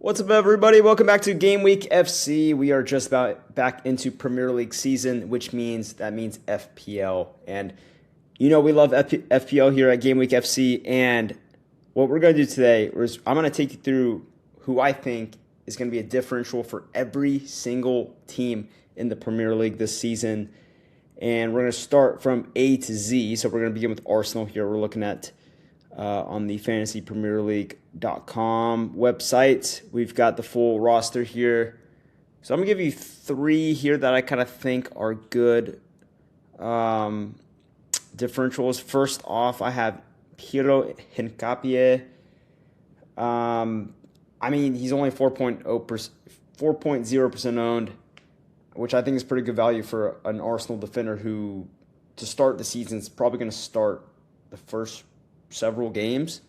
What's up, everybody? Welcome back to Game Week FC. We are just about back into Premier League season, which means FPL. And you know we love FPL here at Game Week FC. And what we're going to do today is I'm going to take you through who I think is going to be a differential for every single team in the Premier League this season. And we're going to start from A to Z. So we're going to begin with Arsenal here. We're looking at on the fantasypremierleague.com website. We've got the full roster here. So I'm going to give you three here that I kind of think are good differentials. First off, I have Piero Hincapié. I mean, he's only 4.0% owned, which I think is pretty good value for an Arsenal defender who, to start the season, is probably going to start the first several games.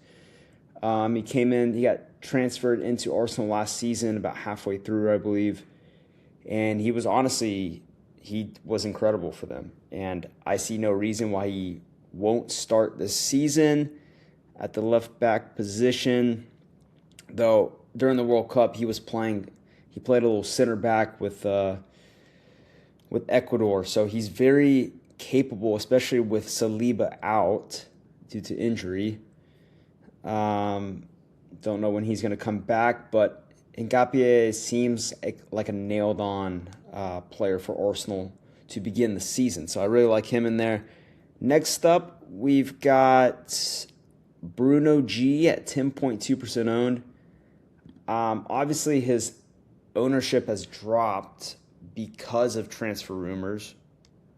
He came in, he got transferred into Arsenal last season, about halfway through, I believe. And he was incredible for them. And I see no reason why he won't start this season at the left back position. Though during the World Cup, he played a little center back with Ecuador. So he's very capable, especially with Saliba out due to injury. Don't know when he's going to come back, but Ngapié seems like a nailed-on player for Arsenal to begin the season. So I really like him in there. Next up, we've got Bruno G at 10.2% owned. Obviously, his ownership has dropped because of transfer rumors.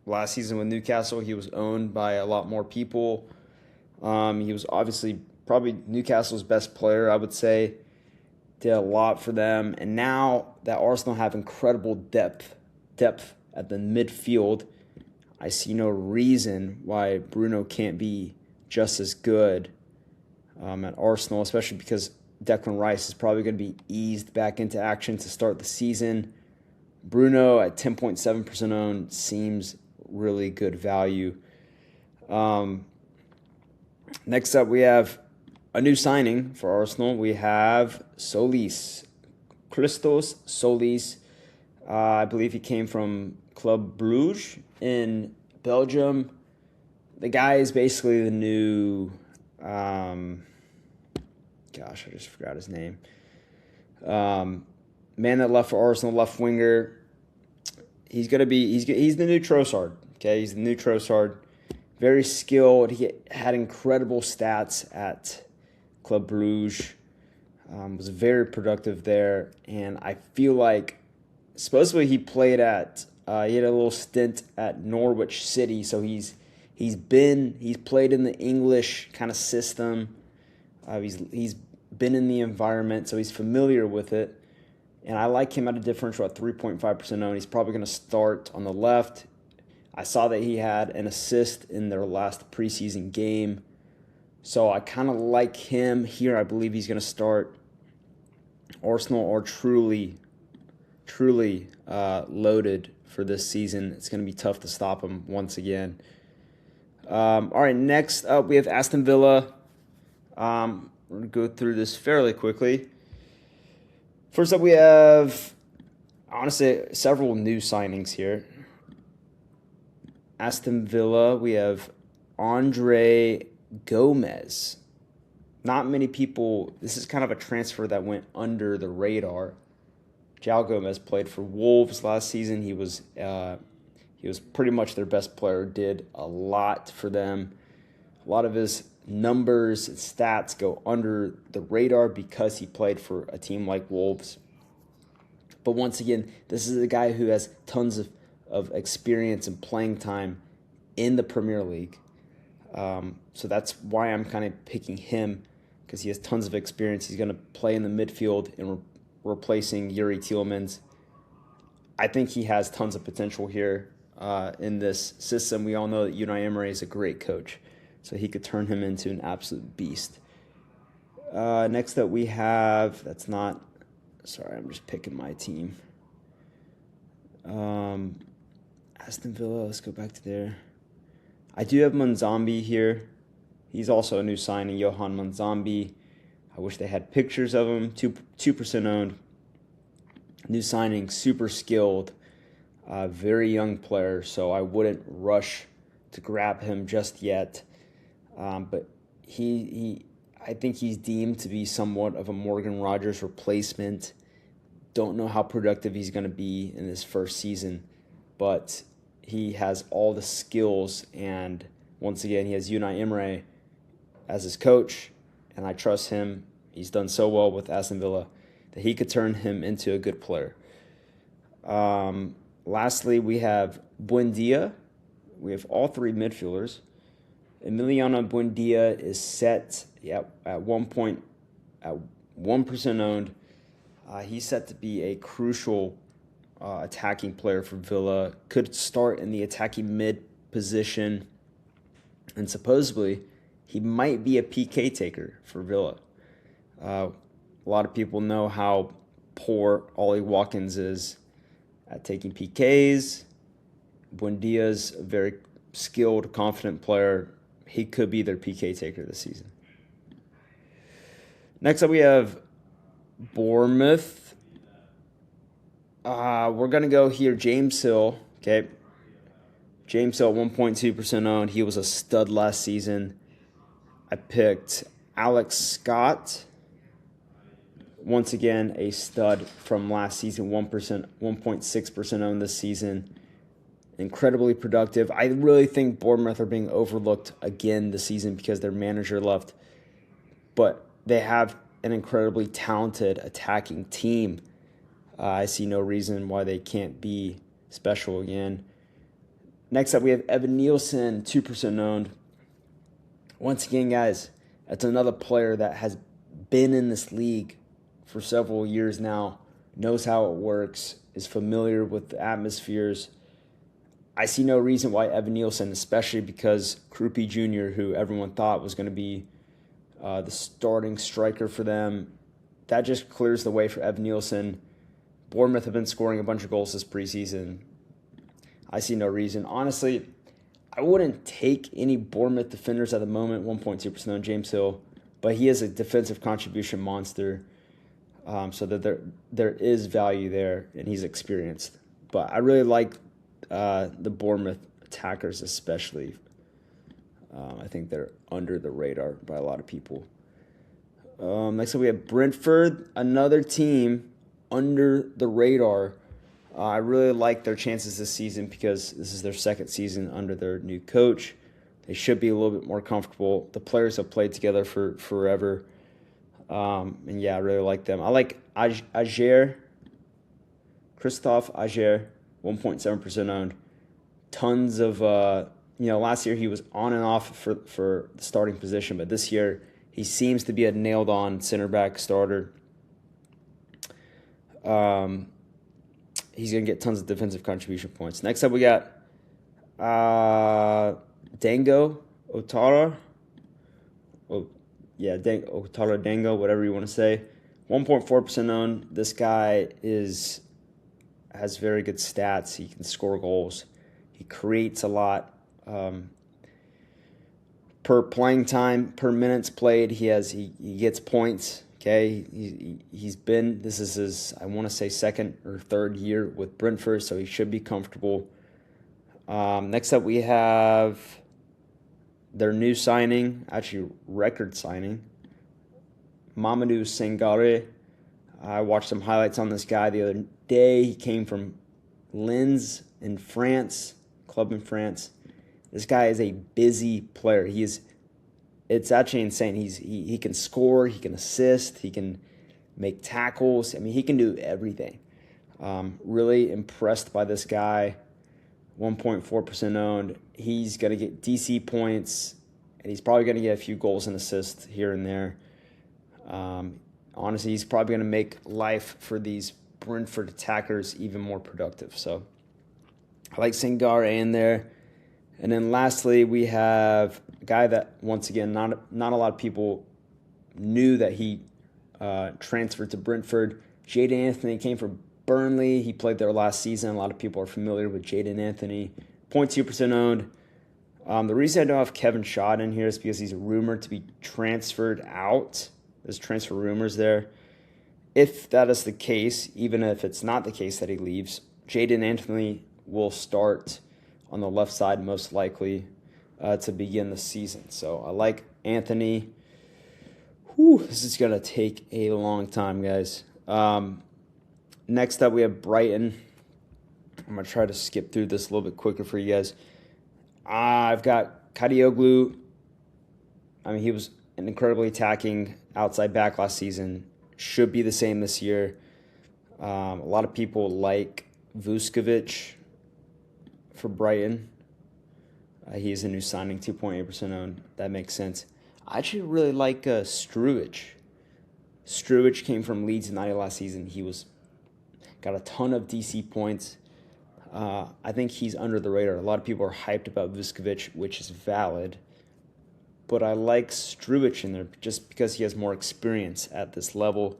Last season with Newcastle, he was owned by a lot more people. He was obviously probably Newcastle's best player, I would say. Did a lot for them. And now that Arsenal have incredible depth at the midfield, I see no reason why Bruno can't be just as good at Arsenal, especially because Declan Rice is probably going to be eased back into action to start the season. Bruno at 10.7% owned seems really good value. Next up, we have a new signing for Arsenal. We have Solis, Christos Solis. I believe he came from Club Bruges in Belgium. The guy is basically the new, I just forgot his name. Man that left for Arsenal, left winger. He's the new Trossard. Okay, he's the new Trossard. Very skilled. He had incredible stats at Club Bruges. Was very productive there. And I feel like, supposedly he played he had a little stint at Norwich City. So he's played in the English kind of system. He's been in the environment, so he's familiar with it. And I like him at a differential at 3.5% owned. He's probably going to start on the left. I saw that he had an assist in their last preseason game. So I kind of like him here. I believe he's going to start. Arsenal are truly loaded for this season. It's going to be tough to stop them once again. All right, next up we have Aston Villa. We're going to go through this fairly quickly. First up we have, honestly, several new signings here. Aston Villa, we have Andre Gomez. Not many people, this is kind of a transfer that went under the radar. João Gomez played for Wolves last season. He was pretty much their best player, did a lot for them. A lot of his numbers and stats go under the radar because he played for a team like Wolves. But once again, this is a guy who has tons of experience and playing time in the Premier League. So that's why I'm kind of picking him, because he has tons of experience. He's going to play in the midfield and replacing Yuri Tielemans. I think he has tons of potential here in this system. We all know that Unai Emery is a great coach, so he could turn him into an absolute beast. Next up we have, I'm just picking my team. Aston Villa, let's go back to there. I do have Manzambi here. He's also a new signing, Johan Manzambi. I wish they had pictures of him. 2% owned. New signing, super skilled, very young player, so I wouldn't rush to grab him just yet. But I think he's deemed to be somewhat of a Morgan Rogers replacement. Don't know how productive he's going to be in his first season, but he has all the skills, and once again, he has Unai Emery as his coach, and I trust him. He's done so well with Aston Villa that he could turn him into a good player. Lastly, we have Buendia. We have all three midfielders. Emiliano Buendia is set at 1% owned. He's set to be a crucial attacking player for Villa. Could start in the attacking mid position, and supposedly he might be a PK taker for Villa. A lot of people know how poor Ollie Watkins is at taking PKs. Buendia's a very skilled, confident player. He could be their PK taker this season. Next up, we have Bournemouth. We're going to go here, James Hill. Okay. James Hill, 1.2% owned. He was a stud last season. I picked Alex Scott. Once again, a stud from last season, 1.6% owned this season. Incredibly productive. I really think Bournemouth are being overlooked again this season because their manager left. But they have an incredibly talented attacking team. I see no reason why they can't be special again. Next up, we have Evan Nielsen, 2% owned. Once again, guys, that's another player that has been in this league for several years now, knows how it works, is familiar with the atmospheres. I see no reason why Evan Nielsen, especially because Krupi Jr., who everyone thought was going to be the starting striker for them, that just clears the way for Evan Nielsen. Bournemouth have been scoring a bunch of goals this preseason. I see no reason. Honestly, I wouldn't take any Bournemouth defenders at the moment, 1.2% on James Hill, but he is a defensive contribution monster, so that there is value there, and he's experienced. But I really like the Bournemouth attackers especially. I think they're under the radar by a lot of people. Next up, we have Brentford, another team under the radar. I really like their chances this season because this is their second season under their new coach. They should be a little bit more comfortable. The players have played together for forever. And yeah, I really like them. I like Christophe Ager, 1.7% owned. Tons of, last year he was on and off for the starting position, but this year he seems to be a nailed-on center back starter. He's going to get tons of defensive contribution points. Next up, we got Dango Otara. Otara Dango, whatever you want to say. 1.4% owned. This guy has very good stats. He can score goals. He creates a lot. Per playing time, per minutes played, he gets points. Okay, this is his, I want to say, second or third year with Brentford, so he should be comfortable. Next up, we have their new signing, actually record signing, Mamadou Sangare. I watched some highlights on this guy the other day. He came from Lens in France, club in France. This guy is a busy player. It's actually insane. He can score, he can assist, he can make tackles. I mean, he can do everything. Really impressed by this guy. 1.4% owned. He's going to get DC points, and he's probably going to get a few goals and assists here and there. Honestly, he's probably going to make life for these Brentford attackers even more productive. So I like Sangare in there. And then lastly, we have a guy that, once again, not a lot of people knew that he transferred to Brentford. Jadon Anthony came from Burnley. He played there last season. A lot of people are familiar with Jadon Anthony. 0.2% owned. The reason I don't have Kevin Schott in here is because he's rumored to be transferred out. There's transfer rumors there. If that is the case, even if it's not the case that he leaves, Jaden Anthony will start on the left side most likely to begin the season. So I like Anthony. This is going to take a long time, guys. Next up, we have Brighton. I'm going to try to skip through this a little bit quicker for you guys. I've got Kadioglu. I mean, he was an incredibly attacking outside back last season. Should be the same this year. A lot of people like Vuskovic for Brighton. He's a new signing, 2.8% owned. That makes sense. I actually really like Strujic. Strujic came from Leeds United last season. He got a ton of DC points. I think he's under the radar. A lot of people are hyped about Vuskovic, which is valid. But I like Strujic in there just because he has more experience at this level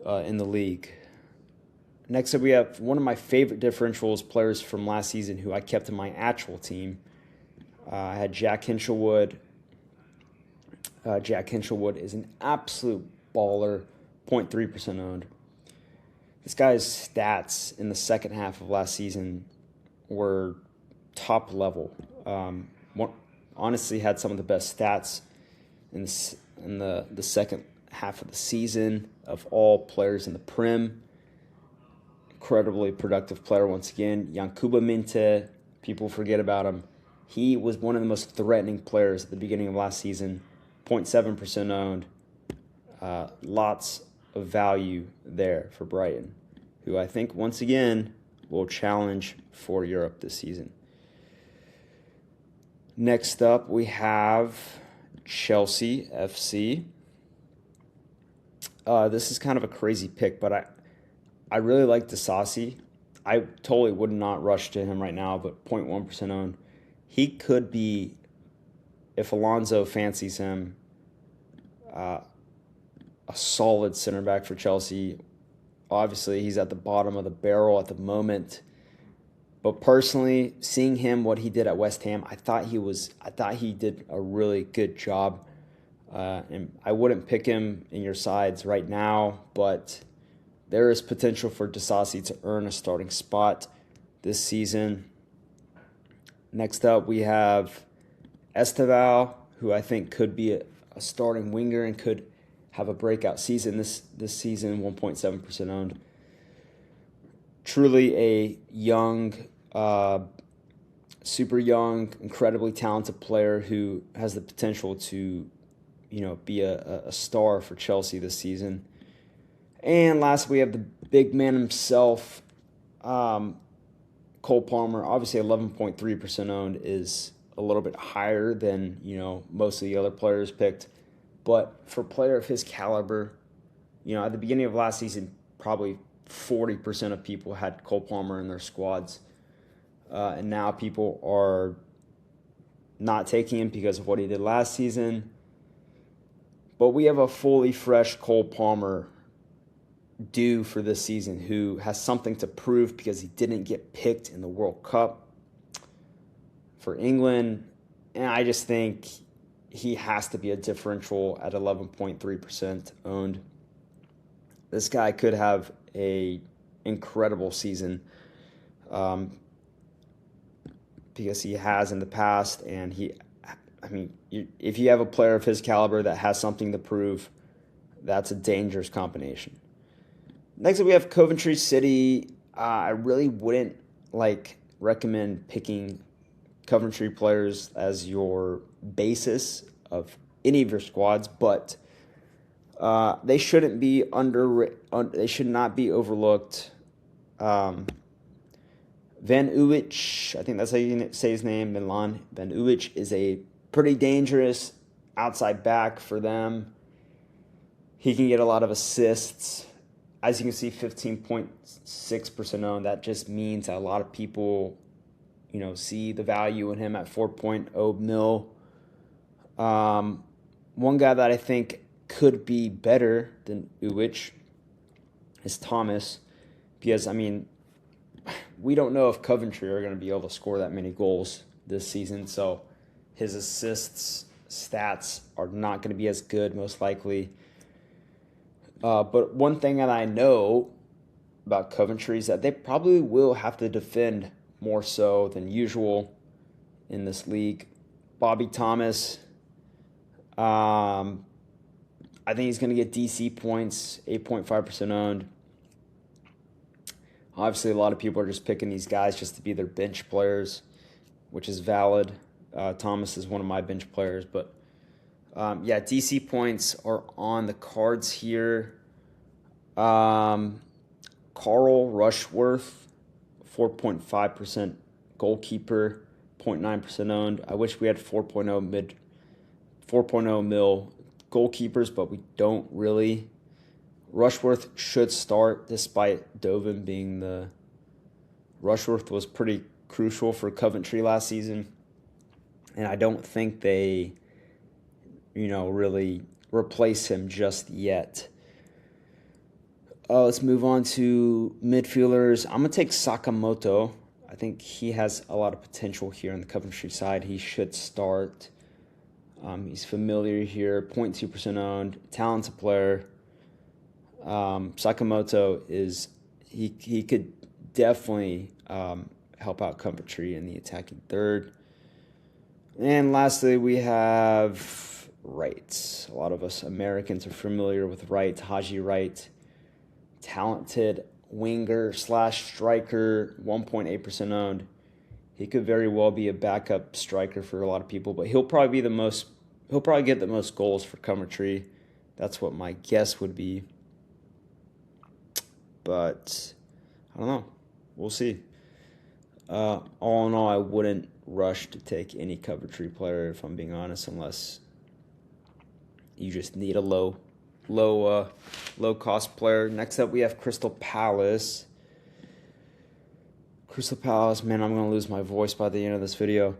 in the league. Next up, we have one of my favorite differentials players from last season who I kept in my actual team. I had Jack Hinchelwood. Jack Hinchelwood is an absolute baller, 0.3% owned. This guy's stats in the second half of last season were top level. Honestly, had some of the best stats in the second half of the season of all players in the Prim. Incredibly productive player once again. Yankuba Minte, people forget about him. He was one of the most threatening players at the beginning of last season. 0.7% owned. Lots of value there for Brighton, who I think once again will challenge for Europe this season. Next up, we have Chelsea FC. This is kind of a crazy pick, but I really like Disasi. I totally would not rush to him right now, but 0.1% owned. He could be, if Alonso fancies him, a solid center back for Chelsea. Obviously, he's at the bottom of the barrel at the moment. But personally, seeing him, what he did at West Ham, I thought he did a really good job. And I wouldn't pick him in your sides right now, but there is potential for Disasi to earn a starting spot this season. Next up, we have Esteval, who I think could be a starting winger and could have a breakout season this season, 1.7% owned. Truly a young, super young, incredibly talented player who has the potential to, be a star for Chelsea this season. And last, we have the big man himself, Cole Palmer. Obviously, 11.3% owned is a little bit higher than most of the other players picked. But for a player of his caliber, at the beginning of last season, probably 40% of people had Cole Palmer in their squads. And now people are not taking him because of what he did last season. But we have a fully fresh Cole Palmer due for this season who has something to prove because he didn't get picked in the World Cup for England. And I just think he has to be a differential at 11.3% owned. This guy could have a incredible season because he has in the past, and if you have a player of his caliber that has something to prove, that's a dangerous combination. Next up, we have Coventry City. I really wouldn't recommend picking Coventry players as your basis of any of your squads, but they shouldn't be they should not be overlooked. Van Uwich, I think that's how you say his name, Milan. Van Uwich is a pretty dangerous outside back for them. He can get a lot of assists. As you can see, 15.6% owned. That just means that a lot of people, see the value in him at 4.0 mil. One guy that I think could be better than Uwich is Thomas, because, we don't know if Coventry are going to be able to score that many goals this season, so his assists stats are not going to be as good, most likely. But one thing that I know about Coventry is that they probably will have to defend more so than usual in this league. Bobby Thomas, I think he's going to get DC points, 8.5% owned. Obviously, a lot of people are just picking these guys just to be their bench players, which is valid. Thomas is one of my bench players, but yeah, DC points are on the cards here. Carl Rushworth, 4.5% goalkeeper, 0.9% owned. I wish we had 4.0 mil goalkeepers, but we don't really. Rushworth should start despite Dovin being the... Rushworth was pretty crucial for Coventry last season, and I don't think they, really replace him just yet. Let's move on to midfielders. I'm going to take Sakamoto. I think he has a lot of potential here on the Coventry side. He should start. He's familiar here, 0.2% owned, talented player. Sakamoto he could definitely help out Coventry in the attacking third. And lastly, we have Wright. A lot of us Americans are familiar with Wright, Haji Wright. Talented winger / striker, 1.8% owned. He could very well be a backup striker for a lot of people, but he'll probably get the most goals for Coventry. That's what my guess would be. But I don't know. We'll see. All in all, I wouldn't rush to take any Coventry player, if I'm being honest, unless you just need a low cost player. Next up, we have Crystal Palace. Crystal Palace, man, I'm going to lose my voice by the end of this video.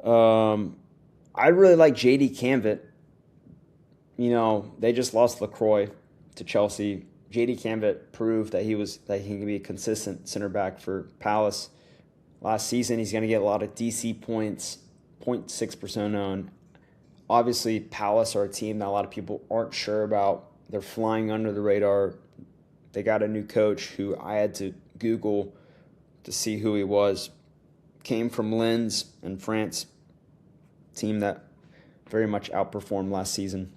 I really like JD Canvett. They just lost LaCroix to Chelsea. JD Canvett proved that he can be a consistent center back for Palace. Last season, he's going to get a lot of DC points, 0.6% owned. Obviously, Palace are a team that a lot of people aren't sure about. They're flying under the radar. They got a new coach who I had to Google to see who he was. Came from Lens in France, team that very much outperformed last season.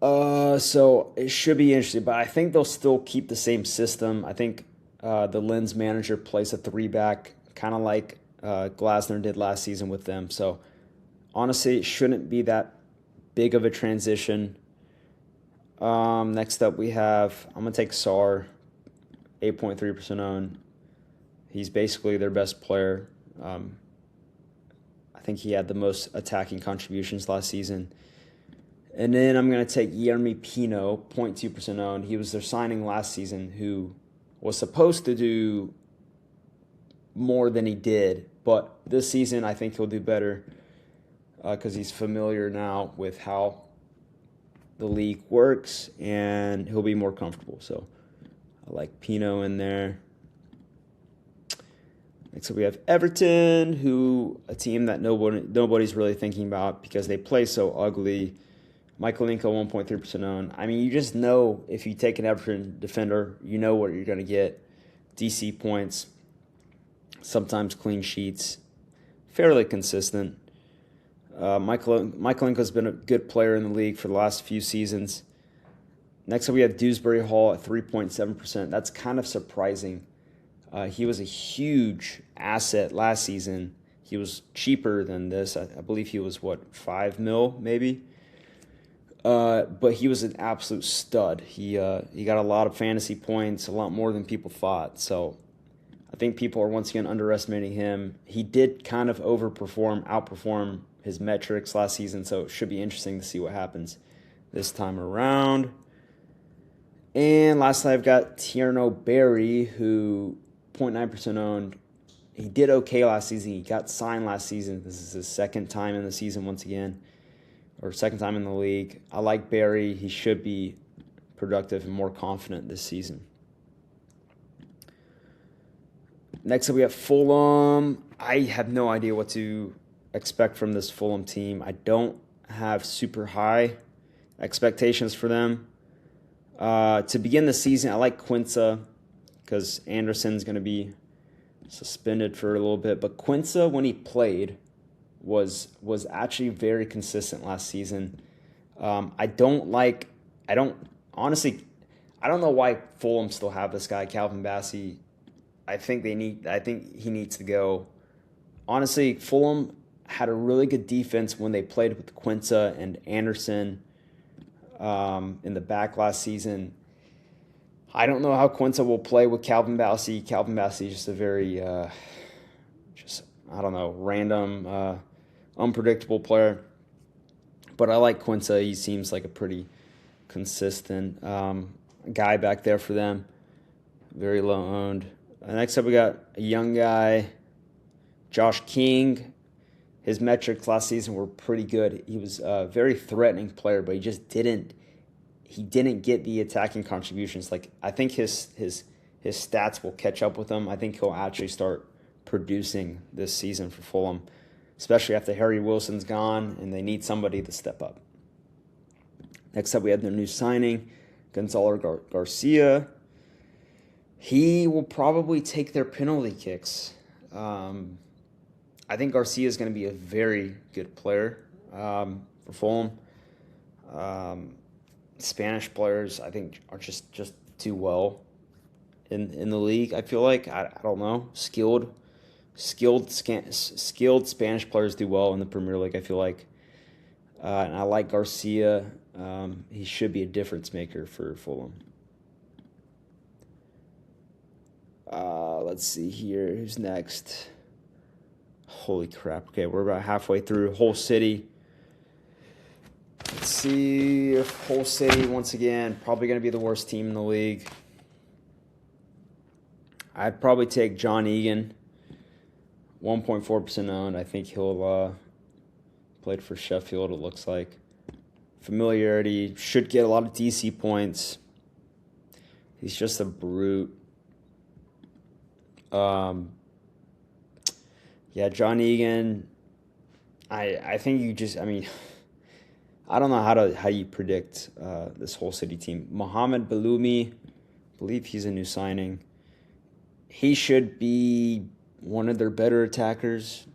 So it should be interesting, but I think they'll still keep the same system. I think the Lens manager plays a 3-back, kind of like Glasner did last season with them. So honestly, it shouldn't be that big of a transition. Next up, I'm going to take Sarr, 8.3% owned. He's basically their best player. I think he had the most attacking contributions last season. And then I'm going to take Yermi Pino, 0.2% owned. He was their signing last season who was supposed to do more than he did. But this season, I think he'll do better because he's familiar now with how the league works, and he'll be more comfortable. So I like Pino in there. Next up, we have Everton, a team that nobody's really thinking about because they play so ugly. Michaelenko, 1.3% owned. I mean, you just know if you take an Everton defender, you know what you're going to get. DC points, sometimes clean sheets, fairly consistent. Michaelenko's been a good player in the league for the last few seasons. Next up, we have Dewsbury Hall at 3.7%. That's kind of surprising. He was a huge asset last season. He was cheaper than this. I believe he was, 5 mil maybe? But he was an absolute stud. He got a lot of fantasy points, a lot more than people thought. So I think people are once again underestimating him. He did kind of outperform his metrics last season, so it should be interesting to see what happens this time around. And lastly, I've got Tierno Berry, who 0.9% owned. He did okay last season. He got signed last season. This is his second time in the season once again, or second time in the league. I like Berry. He should be productive and more confident this season. Next up, we have Fulham. I have no idea what to expect from this Fulham team. I don't have super high expectations for them. To begin the season, I like Quinza because Anderson's going to be suspended for a little bit. But Quinza, when he played, was actually very consistent last season. I don't know why Fulham still have this guy, Calvin Bassey. I think he needs to go. Honestly, Fulham had a really good defense when they played with Quinza and Anderson in the back last season. I don't know how Quinza will play with Calvin Bassey. Calvin Bassey is just a very, random, unpredictable player. But I like Quinza. He seems like a pretty consistent guy back there for them. Very low owned. Next up, we got a young guy, Josh King. His metrics last season were pretty good. He was a very threatening player, but he just didn't get the attacking contributions. Like, I think his stats will catch up with him. I think he'll actually start producing this season for Fulham, especially after Harry Wilson's gone and they need somebody to step up. Next up, we have their new signing, Gonzalo Garcia. He will probably take their penalty kicks. I think Garcia is going to be a very good player for Fulham. Spanish players, I think, are just too well in the league. I feel like I don't know, skilled Spanish players do well in the Premier League. I feel like, and I like Garcia. He should be a difference maker for Fulham. Let's see here. Who's next? Holy crap. Okay, we're about halfway through. Hull City. Let's see if Hull City, once again, probably going to be the worst team in the league. I'd probably take John Egan, 1.4% owned. I think he'll played for Sheffield, it looks like. Familiarity, should get a lot of DC points. He's just a brute. John Egan. I think I don't know how you predict this Hull City team. Mohamed Baloumi, I believe he's a new signing. He should be one of their better attackers.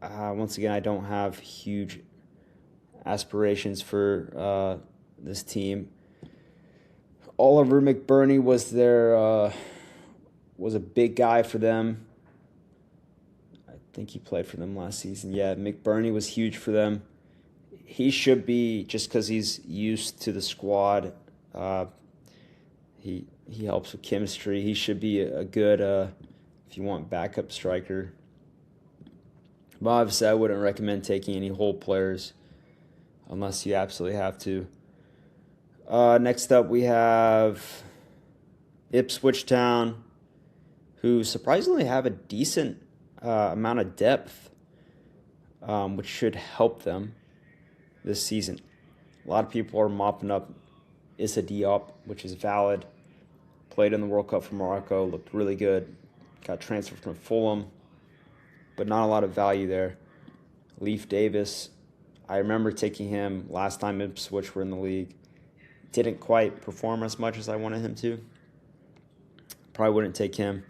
Once again, I don't have huge aspirations for this team. Oliver McBurney was a big guy for them. I think he played for them last season. Yeah, McBurney was huge for them. He should be, just because he's used to the squad, he helps with chemistry. He should be a good, if you want, backup striker. But obviously, I wouldn't recommend taking any Hull players unless you absolutely have to. Next up, we have Ipswich Town, who surprisingly have a decent amount of depth, which should help them this season. A lot of people are mopping up Issa Diop, which is valid. Played in the World Cup for Morocco, looked really good. Got transferred from Fulham, but not a lot of value there. Leif Davis, I remember taking him last time Ipswich were in the league. Didn't quite perform as much as I wanted him to. Probably wouldn't take him.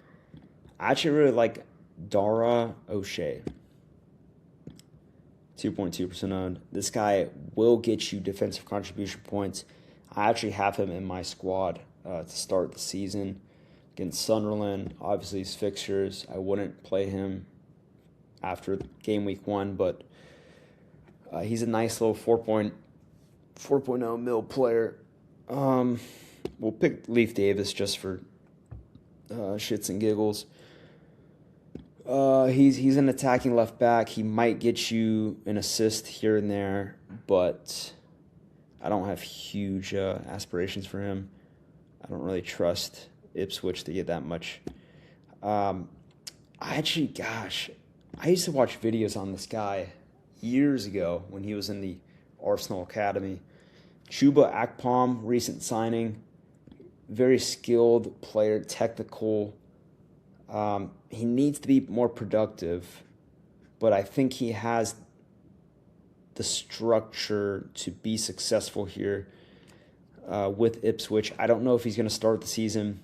I actually really like Dara O'Shea. 2.2% owned. This guy will get you defensive contribution points. I actually have him in my squad to start the season against Sunderland. Obviously, his fixtures. I wouldn't play him after game week 1, but he's a nice little 4.0 mil player. We'll pick Leif Davis just for shits and giggles. He's an attacking left back. He might get you an assist here and there, but I don't have huge aspirations for him. I don't really trust Ipswich to get that much. I used to watch videos on this guy years ago when he was in the Arsenal Academy. Chuba Akpom, recent signing. Very skilled player, technical. He needs to be more productive, but I think he has the structure to be successful here with Ipswich. I don't know if he's going to start the season.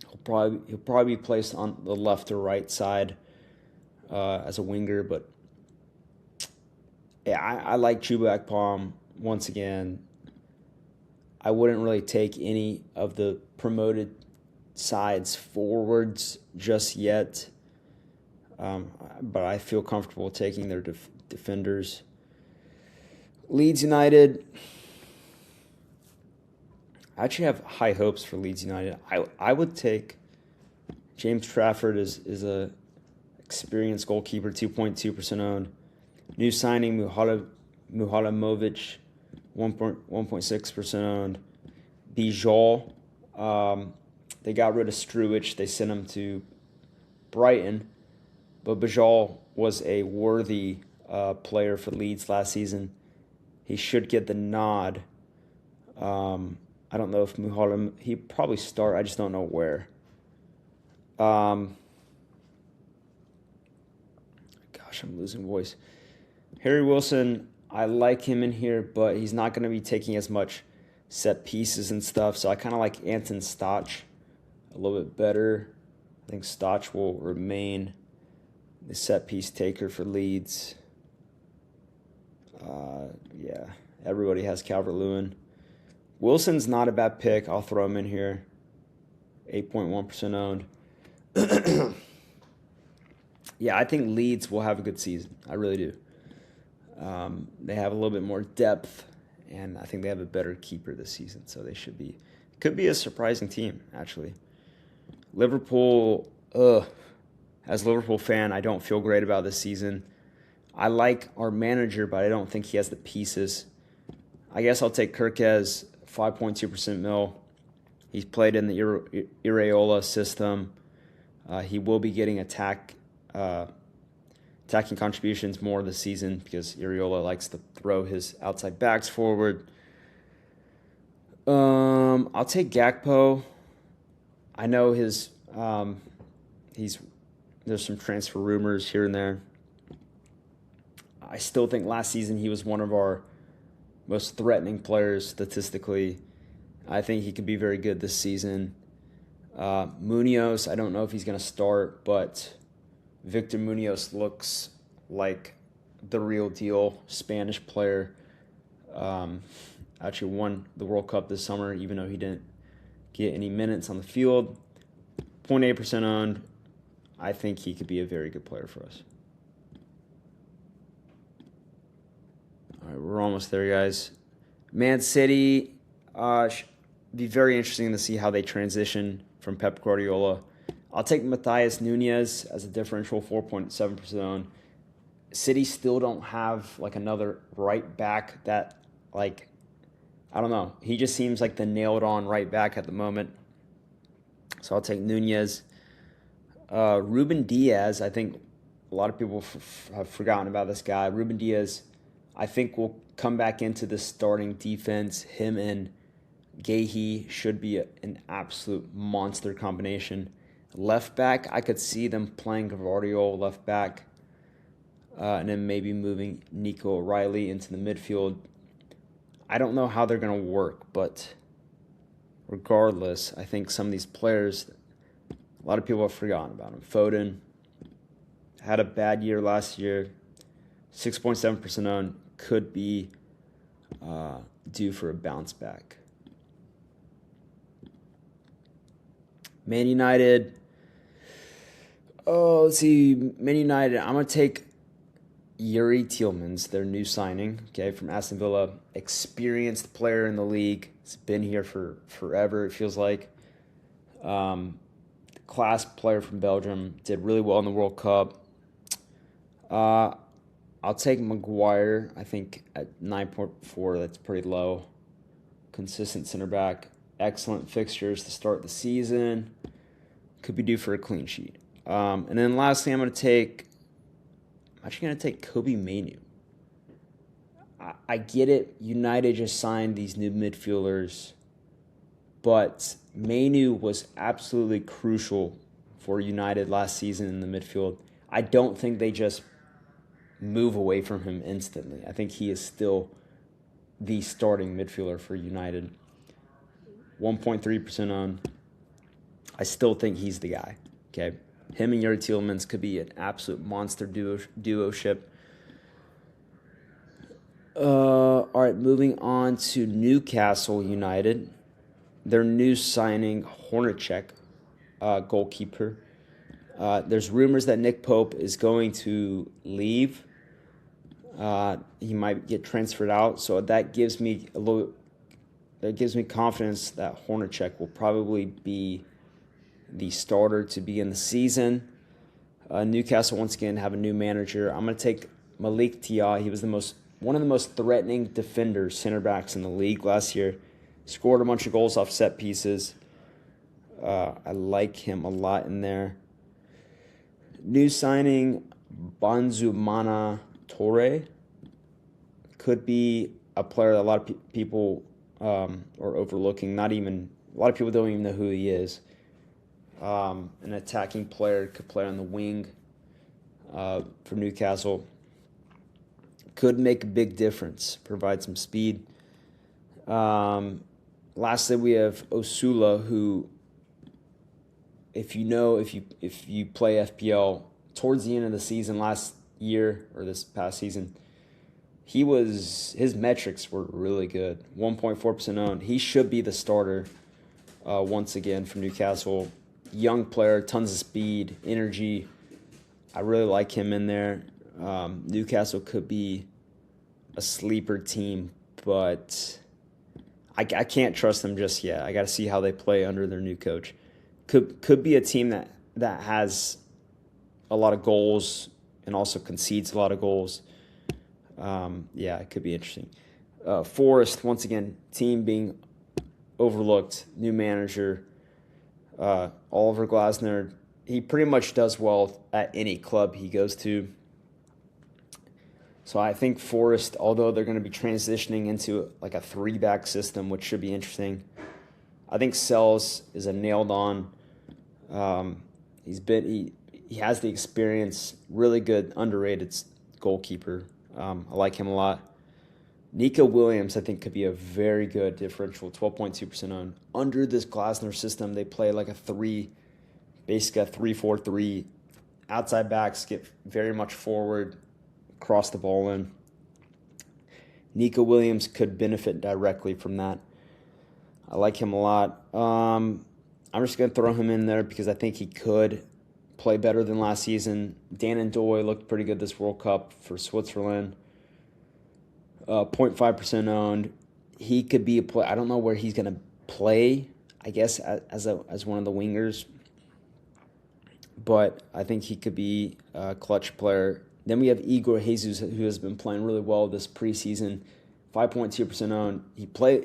He'll probably be placed on the left or right side as a winger, but yeah, I like Chuba Akpom once again. I wouldn't really take any of the promoted sides forwards just yet, but I feel comfortable taking their defenders. Leeds United, I actually have high hopes for Leeds United. I would take James Trafford is a experienced goalkeeper, 2.2% owned. New signing Muhalamovic, 1.6% owned. Bijol, they got rid of Struwich. They sent him to Brighton, but Bijol was a worthy player for Leeds last season. He should get the nod. I don't know if he probably start. I just don't know where. Gosh, I'm losing voice. Harry Wilson, I like him in here, but he's not going to be taking as much set pieces and stuff. So I kind of like Anton Stach a little bit better. I think Stach will remain the set piece taker for Leeds. Yeah, everybody has Calvert-Lewin. Wilson's not a bad pick. I'll throw him in here. 8.1% owned. Yeah, I think Leeds will have a good season. I really do. They have a little bit more depth, and I think they have a better keeper this season, so they could be a surprising team, actually. Liverpool, as a Liverpool fan, I don't feel great about this season. I like our manager, but I don't think he has the pieces. I guess I'll take Kirkez, 5.2% mil. He's played in the Iraola system. He will be getting attacking contributions more this season because Iraola likes to throw his outside backs forward. I'll take Gakpo. I know there's some transfer rumors here and there. I still think last season he was one of our most threatening players statistically. I think he could be very good this season. Munoz, I don't know if he's going to start, but Victor Munoz looks like the real deal Spanish player. Actually won the World Cup this summer, even though he didn't get any minutes on the field. 0.8% owned. I think he could be a very good player for us. All right, we're almost there, guys. Man City, be very interesting to see how they transition from Pep Guardiola. I'll take Matthias Nunez as a differential, 4.7% owned. City still don't have like another right back that, like, I don't know. He just seems like the nailed-on right back at the moment. So I'll take Nunez. Ruben Diaz, I think a lot of people have forgotten about this guy. Ruben Diaz, I think, will come back into the starting defense. Him and Gahey should be an absolute monster combination. Left back, I could see them playing Guardiola left back, and then maybe moving Nico O'Reilly into the midfield. I don't know how they're going to work, but regardless, I think some of these players, a lot of people have forgotten about them. Foden had a bad year last year, 6.7% owned, could be due for a bounce back. Man United. Let's see. Man United. I'm going to take Yuri Tielemans, their new signing, okay, from Aston Villa. Experienced player in the league. He's been here for forever, it feels like. Class player from Belgium. Did really well in the World Cup. I'll take Maguire. I think at 9.4, that's pretty low. Consistent center back. Excellent fixtures to start the season. Could be due for a clean sheet. And then lastly, I'm actually going to take Kobe Mainoo. I get it. United just signed these new midfielders. But Mainoo was absolutely crucial for United last season in the midfield. I don't think they just move away from him instantly. I think he is still the starting midfielder for United. 1.3% owned. I still think he's the guy. Okay, him and Yuri Tielemans could be an absolute monster duo-ship. All right, moving on to Newcastle United. Their new signing, Hornacek, goalkeeper. There's rumors that Nick Pope is going to leave. He might get transferred out, so that gives me confidence that Hornacek will probably be the starter to begin the season. Newcastle once again have a new manager. I'm going to take Malik Tia. He was one of the most threatening defenders, center backs in the league last year. Scored a bunch of goals off set pieces. I like him a lot in there. New signing, Banzumana Torre. Could be a player that a lot of people are overlooking. A lot of people don't even know who he is. An attacking player, could play on the wing for Newcastle. Could make a big difference, provide some speed. Lastly, we have Osula, who, if you play FPL, towards the end of the season last year or this past season, his metrics were really good. 1.4% owned. He should be the starter once again for Newcastle. Young player, tons of speed, energy. I really like him in there. Newcastle could be a sleeper team, but I can't trust them just yet. I got to see how they play under their new coach. Could be a team that has a lot of goals and also concedes a lot of goals. It could be interesting. Forest, once again, team being overlooked, new manager. Oliver Glasner, he pretty much does well at any club he goes to. So I think Forest, although they're going to be transitioning into like a 3-back system, which should be interesting, I think Sells is a nailed-on. He has the experience, really good, underrated goalkeeper. I like him a lot. Nico Williams, I think, could be a very good differential, 12.2% owned. Under this Glasner system, they play like basically a 3-4-3. Outside backs get very much forward, cross the ball in. Nico Williams could benefit directly from that. I like him a lot. I'm just going to throw him in there because I think he could play better than last season. Dan Ndoye looked pretty good this World Cup for Switzerland. 0.5% owned. He could be a play. I don't know where he's going to play, I guess, as one of the wingers. But I think he could be a clutch player. Then we have Igor Jesus, who has been playing really well this preseason. 5.2% owned.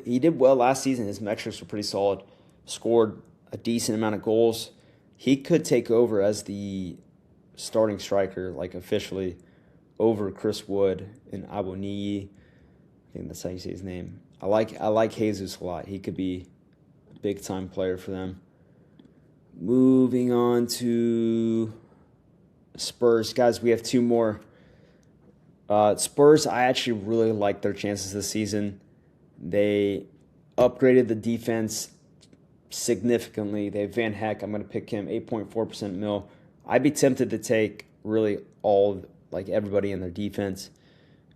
He did well last season. His metrics were pretty solid. Scored a decent amount of goals. He could take over as the starting striker, like officially, over Chris Wood and Aboniyi. I think that's how you say his name. I like Jesus a lot. He could be a big-time player for them. Moving on to Spurs. Guys, we have two more. Spurs, I actually really like their chances this season. They upgraded the defense significantly. They have Van Heck. I'm going to pick him, 8.4% mil. I'd be tempted to take really everybody in their defense.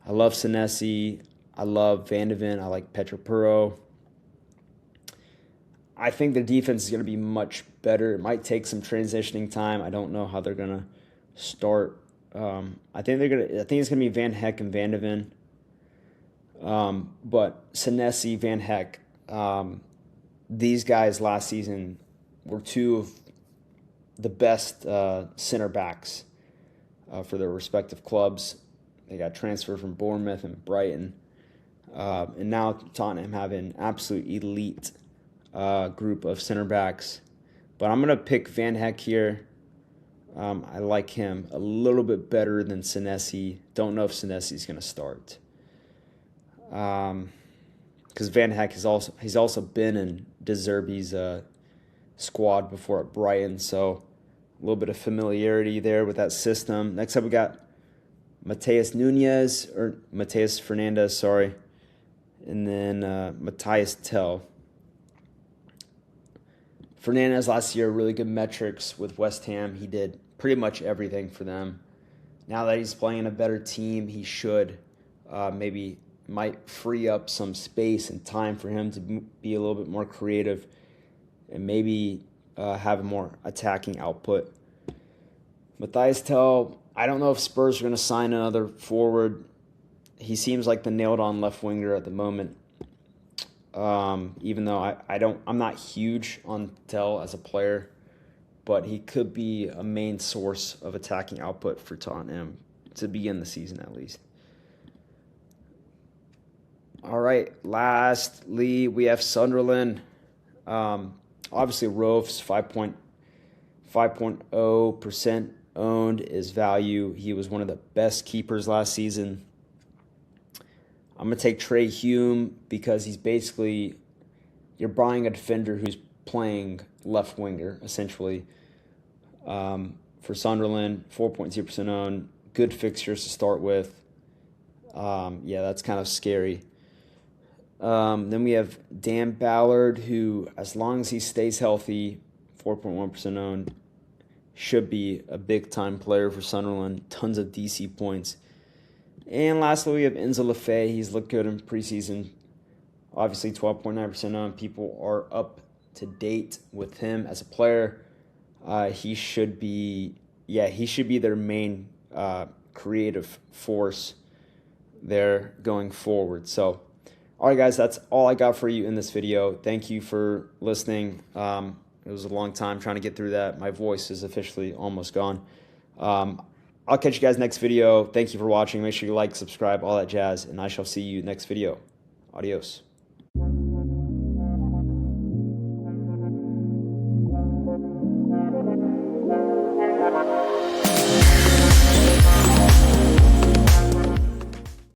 I love Senesi. I love Van de Ven. I like Petropuro. I think their defense is going to be much better. It might take some transitioning time. I don't know how they're going to start. I think it's going to be Van Heck and Van de Ven. But Senesi, Van Heck, these guys last season were two of the best center backs for their respective clubs. They got transferred from Bournemouth and Brighton. And now Tottenham have an absolute elite group of center backs. But I'm going to pick Van Heck here. I like him a little bit better than Senesi. Don't know if Senesi's going to start. Because Van Heck he's also been in De Zerbi's squad before at Brighton, so a little bit of familiarity there with that system. Next up, we got Mateus Fernandez, sorry, and then Matthias Tell. Fernandez last year, really good metrics with West Ham. He did pretty much everything for them. Now that he's playing a better team, he should might free up some space and time for him to be a little bit more creative and maybe have a more attacking output. Matthias Tell, I don't know if Spurs are going to sign another forward. He seems like the nailed-on left winger at the moment. Even though I'm not huge on Tell as a player, but he could be a main source of attacking output for Tottenham to begin the season at least. All right, lastly, we have Sunderland. Obviously, Roof's 5.0% owned is value. He was one of the best keepers last season. I'm going to take Trey Hume because he's basically, you're buying a defender who's playing left winger, essentially. For Sunderland, 4.2% owned. Good fixtures to start with. That's kind of scary. Then we have Dan Ballard, who, as long as he stays healthy, 4.1% owned, should be a big-time player for Sunderland. Tons of DC points. And lastly, we have Enzo Lefebvre. He's looked good in preseason. Obviously, 12.9% owned. People are up to date with him as a player. He should be their main creative force there going forward. So, all right, guys, that's all I got for you in this video. Thank you for listening. It was a long time trying to get through that. My voice is officially almost gone. I'll catch you guys next video. Thank you for watching. Make sure you like, subscribe, all that jazz, and I shall see you next video. Adios.